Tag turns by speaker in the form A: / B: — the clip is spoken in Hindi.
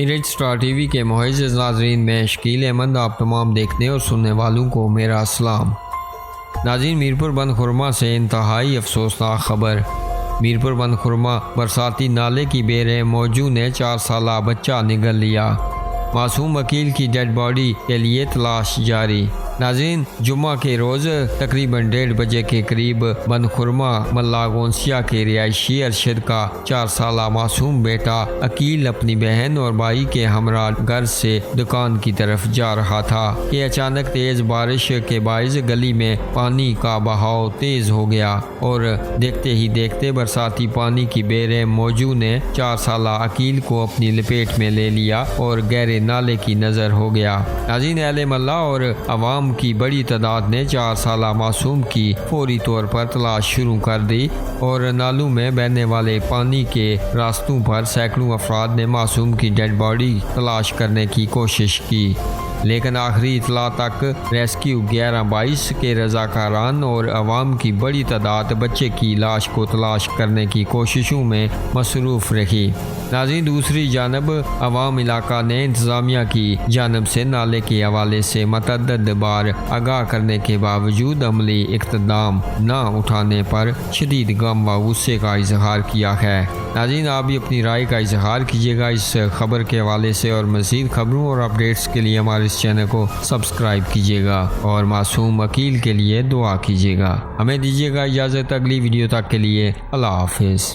A: इरिट स्टार टीवी के मुअज़्ज़ज़ नाज़रीन, मैं शकील अहमद आप तमाम देखने और सुनने वालों को मेरा अस्सलाम। नाज़रीन, मीरपुर बंद खुरमा से इंतहाई अफसोसनाक खबर। मीरपुर बंद खुरमा बरसाती नाले की बेरहम मौजू ने 4 साला बच्चा निगल लिया। मासूम वकील की डेड बॉडी के लिए तलाश जारी। नाज़रीन, जुम्मा के रोज़ तकरीबन 1:30 बजे के करीब बंद खुरमा मल्ला गोंसिया के रिहायशी अरशद का 4 साला मासूम बेटा अकील अपनी बहन और भाई के हमरा घर से दुकान की तरफ जा रहा था कि अचानक तेज़ बारिश के बायस गली में पानी का बहाव तेज़ हो गया और देखते ही देखते बरसाती पानी की बेरहम मौजू ने 4 साला अकील को अपनी लपेट में ले लिया और गहरे नाले की नज़र हो गया। नाज़रीन, अहले मल्ला और अवाम की बड़ी तादाद ने 4 साला मासूम की फौरी तौर पर तलाश शुरू कर दी और नालों में बहने वाले पानी के रास्तों पर सैकड़ों अफराद ने मासूम की डेड बॉडी तलाश करने की कोशिश की, लेकिन आखिरी इतला तक रेस्क्यू 11-22 के रजाकारान और अवाम की बड़ी तादाद बच्चे की लाश को तलाश करने की कोशिशों में मसरूफ़ रही। नाज़रीन, दूसरी जानब अवाम इलाका ने इंतज़ामिया की जानब से नाले के हवाले से मतअद्दद बार आगाह करने के बावजूद अमली इक़्तिदाम न उठाने पर शदीद गम व गुस्से का इजहार किया है। नाज़रीन, आप भी अपनी राय का इजहार कीजिएगा इस खबर के हवाले से और मज़ीद खबरों और अपडेट्स के लिए हमारे इस चैनल को सब्सक्राइब कीजिएगा और मासूम वकील के लिए दुआ कीजिएगा। हमें दीजिएगा इजाज़त अगली वीडियो तक के लिए। अल्लाह हाफ़िज़।